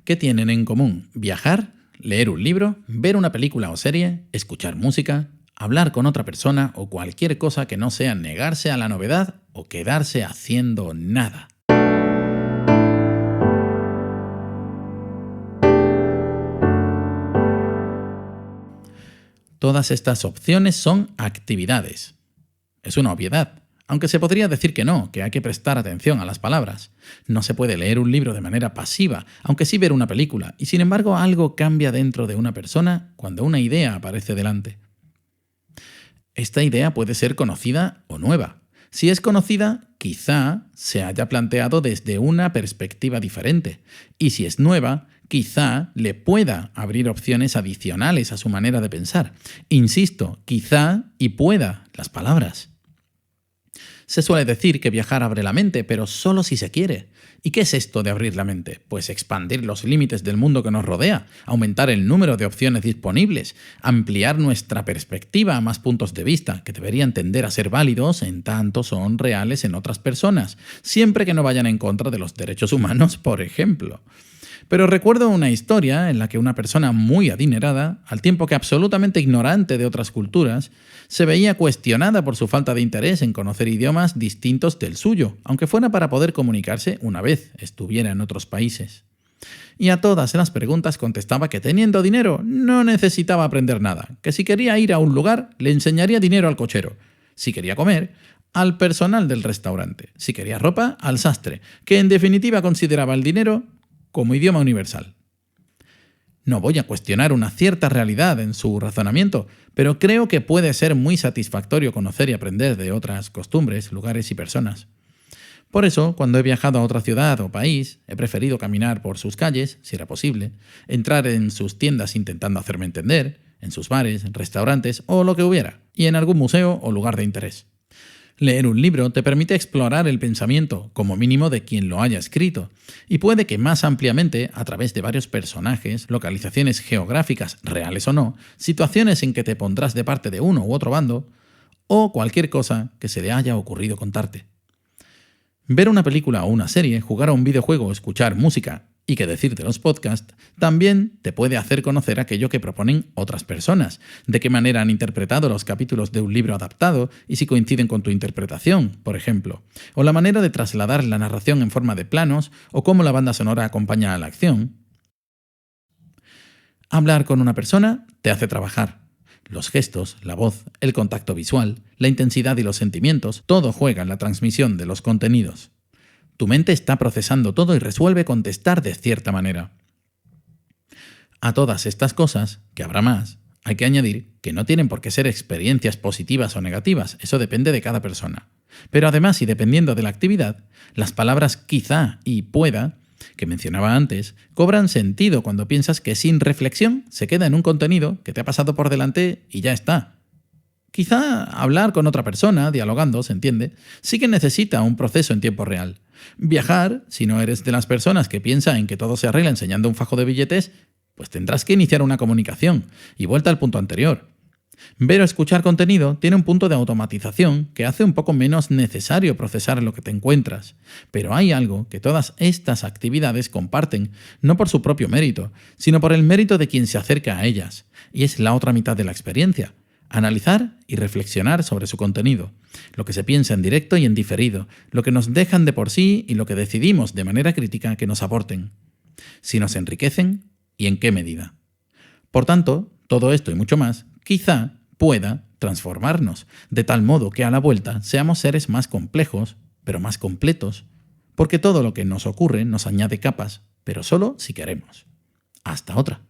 ¿Qué tienen en común viajar, leer un libro, ver una película o serie, escuchar música, hablar con otra persona o cualquier cosa que no sea negarse a la novedad o quedarse haciendo nada? Todas estas opciones son actividades. Es una obviedad, aunque se podría decir que no, que hay que prestar atención a las palabras. No se puede leer un libro de manera pasiva, aunque sí ver una película, y sin embargo algo cambia dentro de una persona cuando una idea aparece delante. Esta idea puede ser conocida o nueva. Si es conocida, quizá se haya planteado desde una perspectiva diferente. Y si es nueva, quizá le pueda abrir opciones adicionales a su manera de pensar. Insisto, quizá y pueda las palabras. Se suele decir que viajar abre la mente, pero solo si se quiere. ¿Y qué es esto de abrir la mente? Pues expandir los límites del mundo que nos rodea, aumentar el número de opciones disponibles, ampliar nuestra perspectiva a más puntos de vista, que deberían tender a ser válidos en tanto son reales en otras personas, siempre que no vayan en contra de los derechos humanos, por ejemplo. Pero recuerdo una historia en la que una persona muy adinerada, al tiempo que absolutamente ignorante de otras culturas, se veía cuestionada por su falta de interés en conocer idiomas distintos del suyo, aunque fuera para poder comunicarse una vez estuviera en otros países. Y a todas las preguntas contestaba que teniendo dinero no necesitaba aprender nada, que si quería ir a un lugar le enseñaría dinero al cochero, si quería comer, al personal del restaurante, si quería ropa, al sastre, que en definitiva consideraba el dinero como idioma universal. No voy a cuestionar una cierta realidad en su razonamiento, pero creo que puede ser muy satisfactorio conocer y aprender de otras costumbres, lugares y personas. Por eso, cuando he viajado a otra ciudad o país, he preferido caminar por sus calles, si era posible, entrar en sus tiendas intentando hacerme entender, en sus bares, restaurantes o lo que hubiera, y en algún museo o lugar de interés. Leer un libro te permite explorar el pensamiento, como mínimo de quien lo haya escrito, y puede que más ampliamente, a través de varios personajes, localizaciones geográficas, reales o no, situaciones en que te pondrás de parte de uno u otro bando, o cualquier cosa que se le haya ocurrido contarte. Ver una película o una serie, jugar a un videojuego o escuchar música, y qué decir de los podcasts, también te puede hacer conocer aquello que proponen otras personas, de qué manera han interpretado los capítulos de un libro adaptado y si coinciden con tu interpretación, por ejemplo, o la manera de trasladar la narración en forma de planos o cómo la banda sonora acompaña a la acción. Hablar con una persona te hace trabajar. Los gestos, la voz, el contacto visual, la intensidad y los sentimientos, todo juega en la transmisión de los contenidos. Tu mente está procesando todo y resuelve contestar de cierta manera. A todas estas cosas, que habrá más, hay que añadir que no tienen por qué ser experiencias positivas o negativas, eso depende de cada persona. Pero además, y dependiendo de la actividad, las palabras quizá y pueda, que mencionaba antes, cobran sentido cuando piensas que sin reflexión se queda en un contenido que te ha pasado por delante y ya está. Quizá hablar con otra persona, dialogando, se entiende, sí que necesita un proceso en tiempo real. Viajar, si no eres de las personas que piensa en que todo se arregla enseñando un fajo de billetes, pues tendrás que iniciar una comunicación, y vuelta al punto anterior. Ver o escuchar contenido tiene un punto de automatización que hace un poco menos necesario procesar lo que te encuentras. Pero hay algo que todas estas actividades comparten, no por su propio mérito, sino por el mérito de quien se acerca a ellas, y es la otra mitad de la experiencia. Analizar y reflexionar sobre su contenido, lo que se piensa en directo y en diferido, lo que nos dejan de por sí y lo que decidimos de manera crítica que nos aporten. Si nos enriquecen y en qué medida. Por tanto, todo esto y mucho más, quizá pueda transformarnos, de tal modo que a la vuelta seamos seres más complejos, pero más completos, porque todo lo que nos ocurre nos añade capas, pero solo si queremos. Hasta otra.